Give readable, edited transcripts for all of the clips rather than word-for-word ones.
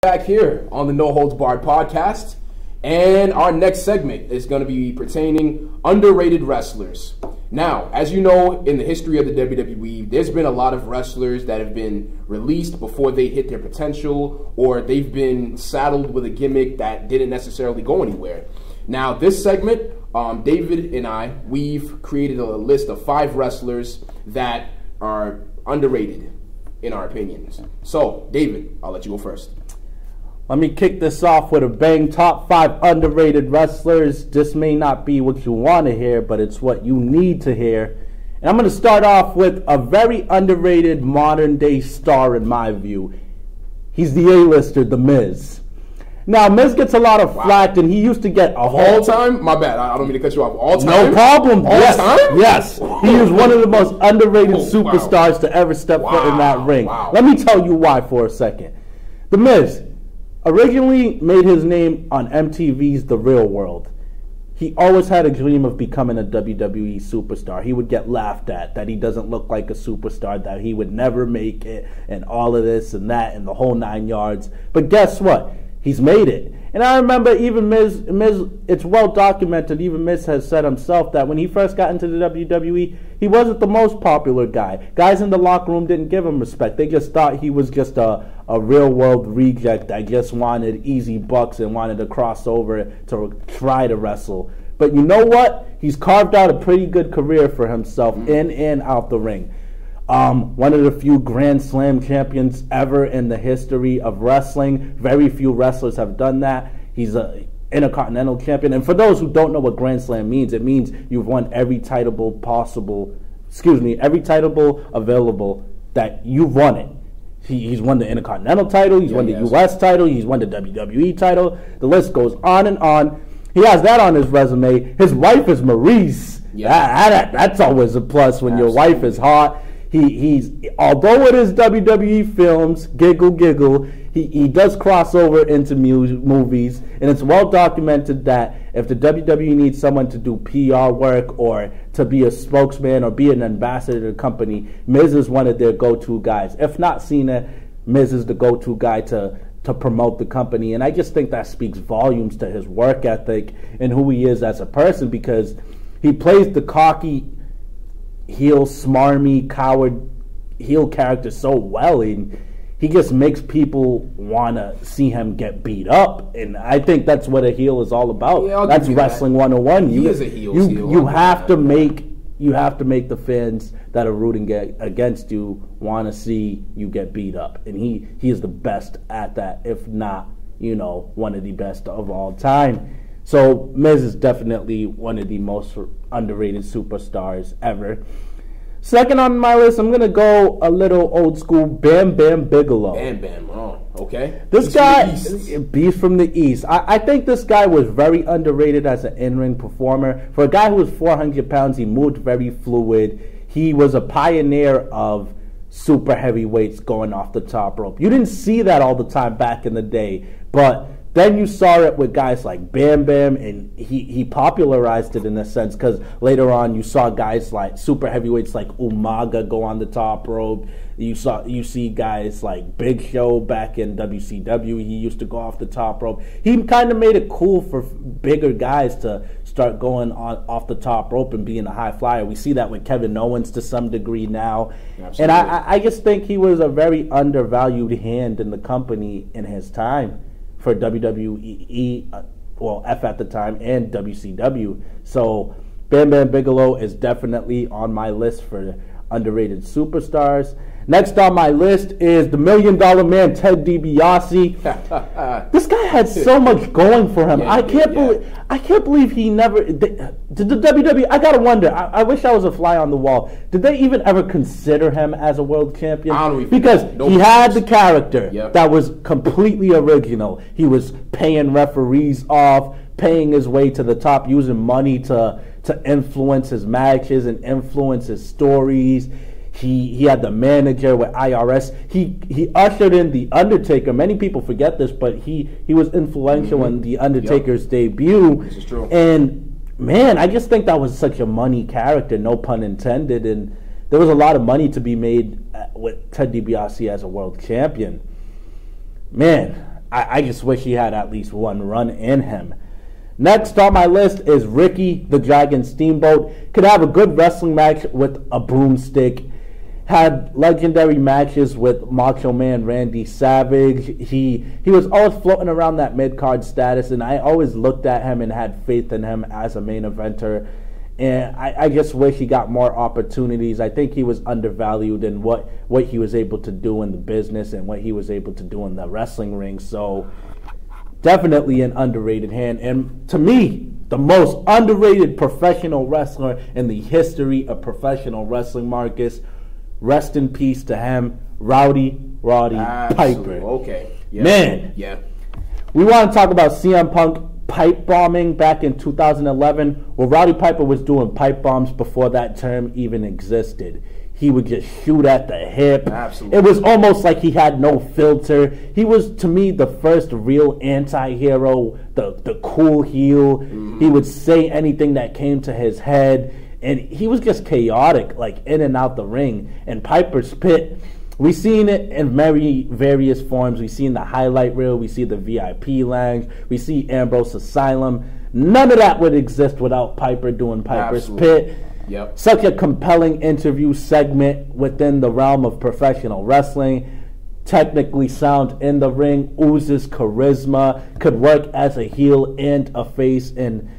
Back here on the No Holds Barred podcast, and our next segment is going to be pertaining underrated wrestlers. Now, as you know, in the history of the WWE, there's been a lot of wrestlers that have been released before they hit their potential, or they've been saddled with a gimmick that didn't necessarily go anywhere. Now, this segment, David and I, we've created a list of 5 wrestlers that are underrated, in our opinions. So, David, I'll let you go first. Let me kick this off with a bang. Top 5 underrated wrestlers. This may not be what you want to hear, but it's what you need to hear. And I'm going to start off with a very underrated modern-day star in my view. He's the A-lister, The Miz. Now, Miz gets a lot of flack, and he used to get a whole... All time? My bad. I don't mean to cut you off. All time? No problem. All time? Yes. He is one of the most underrated superstars to ever step foot in that ring. Let me tell you why for a second. The Miz originally made his name on MTV's The Real World. He always had a dream of becoming a WWE superstar. He would get laughed at, that he doesn't look like a superstar, that he would never make it, and all of this and that, and the whole 9 yards. But guess what? He's made it. And I remember even Miz, it's well documented, even Miz has said himself that when he first got into the WWE, he wasn't the most popular guy. Guys in the locker room didn't give him respect. They just thought he was just a real world reject that just wanted easy bucks and wanted to cross over to try to wrestle. But you know what? He's carved out a pretty good career for himself in and out the ring. One of the few Grand Slam champions ever in the history of wrestling. Very few wrestlers have done that. He's an Intercontinental champion. And for those who don't know what Grand Slam means, it means you've won every title available that you've won it. He's won the Intercontinental title, he's won the US title, he's won the WWE title. The list goes on and on. He has that on his resume. His wife is Maryse. Yeah. That's always a plus when your wife is hot. He's although it is WWE films, giggle, he does cross over into movies, and it's well documented that if the WWE needs someone to do PR work or to be a spokesman or be an ambassador to the company, Miz is one of their go-to guys. If not Cena, Miz is the go-to guy to promote the company, and I just think that speaks volumes to his work ethic and who he is as a person, because he plays the cocky heel, smarmy, coward heel character so well, and he just makes people want to see him get beat up, and I think that's what a heel is all about. That's wrestling 101. He is a heel. You have to make the fans that are rooting against you want to see you get beat up, and he is the best at that, if not, one of the best of all time. So Miz is definitely one of the most underrated superstars ever. Second on my list, I'm going to go a little old school, Bam Bam Bigelow. Bam Bam, oh, okay. This guy, Beast from the East. I think this guy was very underrated as an in-ring performer. For a guy who was 400 pounds, he moved very fluid. He was a pioneer of super heavyweights going off the top rope. You didn't see that all the time back in the day, but then you saw it with guys like Bam Bam, and he popularized it in a sense, because later on you saw guys like super heavyweights like Umaga go on the top rope. You see guys like Big Show back in WCW. He used to go off the top rope. He kind of made it cool for bigger guys to start going off the top rope and being a high flyer. We see that with Kevin Owens to some degree now. Absolutely. And I just think he was a very undervalued hand in the company in his time for WWE, F at the time, and WCW. So Bam Bam Bigelow is definitely on my list for underrated superstars. Next on my list is the $1 Million Man, Ted DiBiase. This guy had so much going for him. I can't believe he never did the WWE. I gotta wonder. I wish I was a fly on the wall. Did they even ever consider him as a world champion? Because he had the character that was completely original. He was paying referees off, paying his way to the top, using money to influence his matches and influence his stories. He had the manager with IRS. He ushered in The Undertaker. Many people forget this, but he was influential in The Undertaker's debut. This is true. And, man, I just think that was such a money character, no pun intended. And there was a lot of money to be made with Ted DiBiase as a world champion. Man, I just wish he had at least one run in him. Next on my list is Ricky the Dragon Steamboat. Could have a good wrestling match with a broomstick. Had legendary matches with Macho Man Randy Savage. He was always floating around that mid-card status, and I always looked at him and had faith in him as a main eventer. And I just wish he got more opportunities. I think he was undervalued in what he was able to do in the business and what he was able to do in the wrestling ring. So definitely an underrated hand. And to me, the most underrated professional wrestler in the history of professional wrestling, Marcus. Rest in peace to him, Roddy Piper. Okay. Yeah. Man. Yeah. We want to talk about CM Punk pipe bombing back in 2011. Well, Roddy Piper was doing pipe bombs before that term even existed. He would just shoot at the hip. Absolutely. It was almost like he had no filter. He was, to me, the first real anti-hero, the cool heel. Mm-hmm. He would say anything that came to his head. And he was just chaotic, like in and out the ring. And Piper's Pit, we've seen it in various forms. We've seen the highlight reel. We see the VIP lounge. We see Ambrose Asylum. None of that would exist without Piper doing Piper's Pit. Yep. Such a compelling interview segment within the realm of professional wrestling. Technically sound in the ring, oozes charisma, could work as a heel and a face. And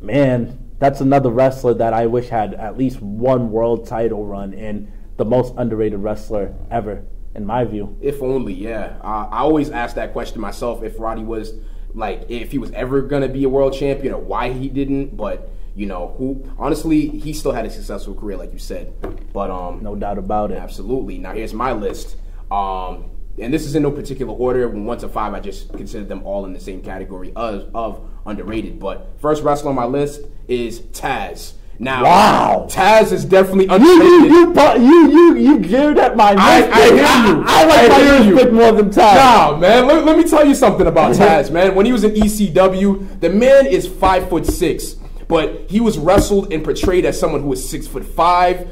man, that's another wrestler that I wish had at least one world title run, and the most underrated wrestler ever, in my view. If only, yeah. I always ask that question myself, if Roddy was, like, if he was ever going to be a world champion or why he didn't. But, you know, honestly, he still had a successful career, like you said. But no doubt about it. Absolutely. Now, here's my list. And this is in no particular order. From 1 to 5, I just consider them all in the same category of underrated. But first wrestler on my list is Taz. Now, wow, Taz is definitely underrated. You jeered at my list. I hear you. I like my pick more than Taz. Nah, man. Let me tell you something about Taz, man. When he was in ECW, the man is 5'6", but he was wrestled and portrayed as someone who was 6'5".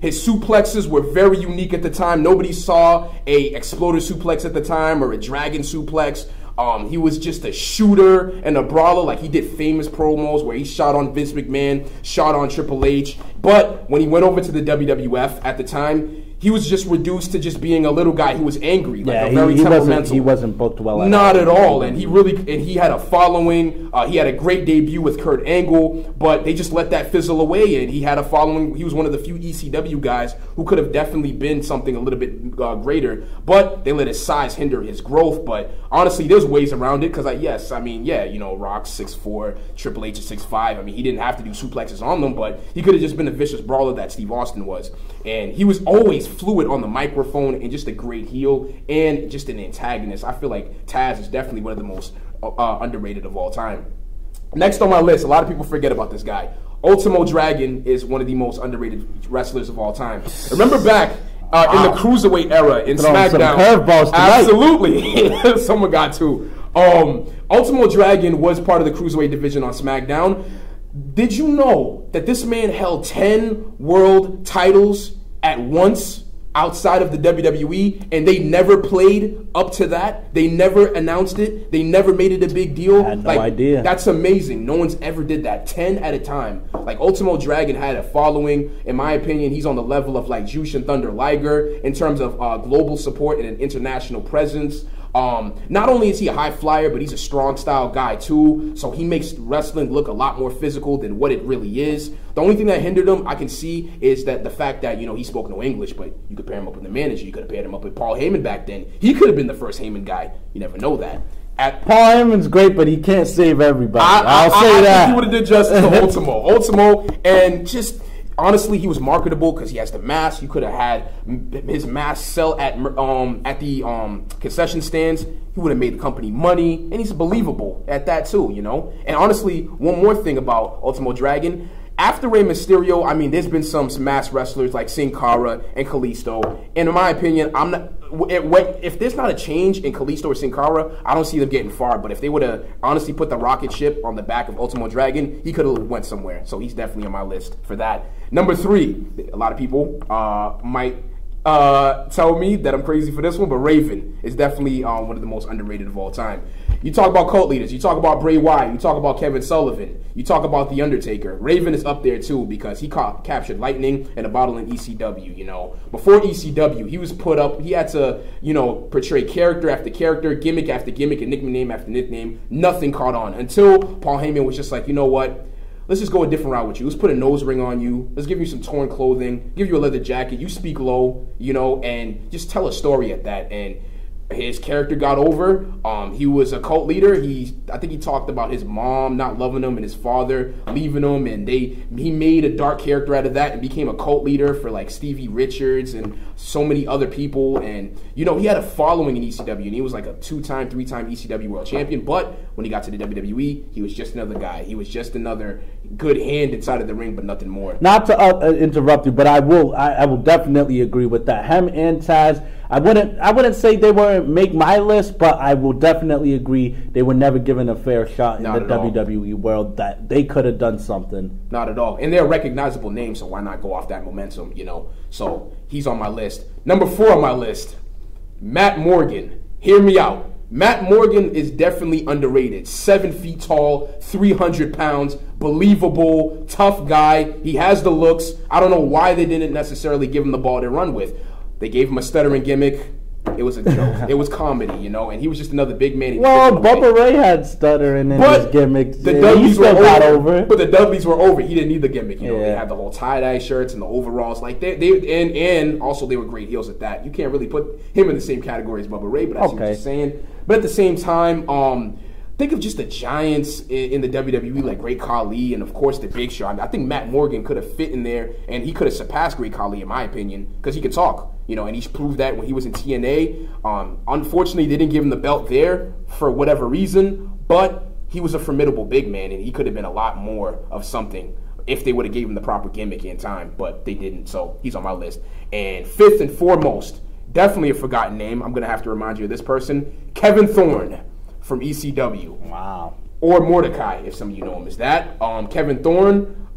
His suplexes were very unique at the time. Nobody saw a exploder suplex at the time or a dragon suplex. He was just a shooter and a brawler. Like, he did famous promos where he shot on Vince McMahon, shot on Triple H. But when he went over to the WWF at the time, he was just reduced to just being a little guy who was angry, like very temperamental. He wasn't booked well. Not at all. And he had a following. He had a great debut with Kurt Angle, but they just let that fizzle away. And he had a following. He was one of the few ECW guys who could have definitely been something a little bit greater, but they let his size hinder his growth. But honestly, there's ways around it because, Rock's 6'4", Triple H is 6'5". I mean, he didn't have to do suplexes on them, but he could have just been a vicious brawler that Steve Austin was. And he was always fluid on the microphone and just a great heel and just an antagonist. I feel like Taz is definitely one of the most underrated of all time. Next on my list, a lot of people forget about this guy. Ultimo Dragon is one of the most underrated wrestlers of all time. Remember back in the Cruiserweight era in SmackDown. Curveballs Absolutely. Someone got to. Ultimo Dragon was part of the Cruiserweight division on SmackDown. Did you know that this man held 10 world titles at once outside of the WWE, and they never played up to that? They never announced it. They never made it a big deal. I had no idea. That's amazing. No one's ever did that. 10 at a time. Like, Ultimo Dragon had a following. In my opinion, he's on the level of like Jushin Thunder Liger in terms of global support and an international presence. Not only is he a high flyer, but he's a strong style guy too. So he makes wrestling look a lot more physical than what it really is. The only thing that hindered him, I can see, is that the fact that, he spoke no English, but you could pair him up with the manager. You could have paired him up with Paul Heyman back then. He could have been the first Heyman guy. You never know that. Paul Heyman's great, but he can't save everybody. I'll say that. I think he would have did justice to Ultimo, and just honestly, he was marketable because he has the mask. You could have had his mask sell at the concession stands. He would have made the company money, and he's believable at that too, And honestly, one more thing about Ultimo Dragon. After Rey Mysterio, I mean, there's been some masked wrestlers like Sin Cara and Kalisto. And in my opinion, if there's not a change in Kalisto or Sin Cara, I don't see them getting far. But if they would have honestly put the rocket ship on the back of Ultimo Dragon, he could have went somewhere. So he's definitely on my list for that. Number 3, a lot of people might tell me that I'm crazy for this one, but Raven is definitely one of the most underrated of all time. You talk about cult leaders. You talk about Bray Wyatt. You talk about Kevin Sullivan. You talk about The Undertaker. Raven is up there, too, because he captured lightning in a bottle in ECW, you know. Before ECW, he was put up. He had to, you know, portray character after character, gimmick after gimmick, and nickname after nickname. Nothing caught on until Paul Heyman was just like, you know what? Let's just go a different route with you. Let's put a nose ring on you. Let's give you some torn clothing. Give you a leather jacket. You speak low, you know, and just tell a story at that. And his character got over. He was a cult leader. I think he talked about his mom not loving him and his father leaving him, and he made a dark character out of that and became a cult leader for like Stevie Richards and so many other people. And you know, he had a following in ECW, and he was like a 2-time, 3-time ECW world champion. But when he got to the WWE, he was just another guy. He was just another good hand inside of the ring, but nothing more. Not to interrupt you, but I will definitely agree with that. Him and Taz, I wouldn't say they wouldn't make my list, but I will definitely agree they were never given a fair shot in the WWE world, that they could have done something. Not at all. And they're a recognizable name, so why not go off that momentum, you know? So he's on my list. Number 4 on my list, Matt Morgan. Hear me out. Matt Morgan is definitely underrated. 7 feet tall, 300 pounds, believable, tough guy. He has the looks. I don't know why they didn't necessarily give him the ball to run with. They gave him a stuttering gimmick. It was a joke. It was comedy, you know, and he was just another big man. Well, Bubba Ray had stuttering in his gimmicks. The Dudleys were over. But the Dudleys were over. He didn't need the gimmick, you know. They had the whole tie-dye shirts and the overalls. Like and also they were great heels at that. You can't really put him in the same category as Bubba Ray, but I see what you're saying. But at the same time, think of just the giants in the WWE, like Great Khali and, of course, the Big Show. I think Matt Morgan could have fit in there, and he could have surpassed Great Khali, in my opinion, because he could talk, you know, and he's proved that when he was in TNA. Unfortunately, they didn't give him the belt there for whatever reason, but he was a formidable big man, and he could have been a lot more of something if they would have gave him the proper gimmick in time, but they didn't, so he's on my list. And 5th and foremost, definitely a forgotten name. I'm going to have to remind you of this person, Kevin Thorne from ECW. Wow. Or Mordecai, if some of you know him as that. Kevin Thorne,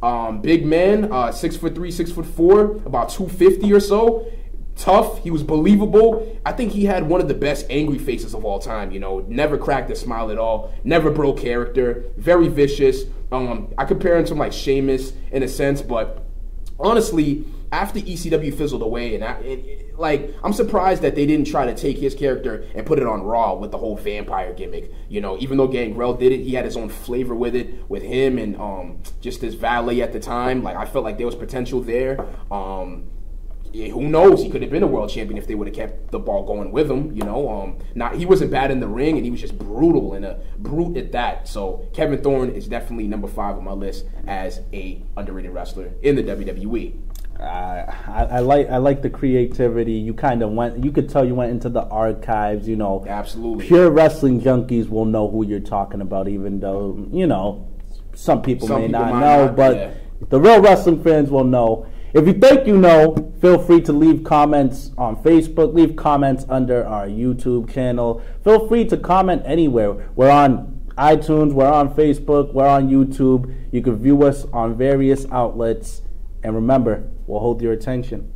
big man, 6'3", 6'4", about 250 or so. Tough. He was believable. I think he had one of the best angry faces of all time. You know, never cracked a smile at all. Never broke character. Very vicious. I compare him to like Sheamus in a sense, but honestly, after ECW fizzled away, I'm surprised that they didn't try to take his character and put it on Raw with the whole vampire gimmick. You know, even though Gangrel did it, he had his own flavor with it, with him and just his valet at the time. Like, I felt like there was potential there. Who knows? He could have been a world champion if they would have kept the ball going with him. You know, he wasn't bad in the ring, and he was just brutal and a brute at that. So Kevin Thorne is definitely number 5 on my list as a underrated wrestler in the WWE. I like the creativity. You could tell you went into the archives, you know. Absolutely. Pure wrestling junkies will know who you're talking about, even though, you know, some people may not know, but the real wrestling fans will know. If you think you know, feel free to leave comments on Facebook, leave comments under our YouTube channel. Feel free to comment anywhere. We're on iTunes, we're on Facebook, we're on YouTube. You can view us on various outlets. And remember, we'll hold your attention.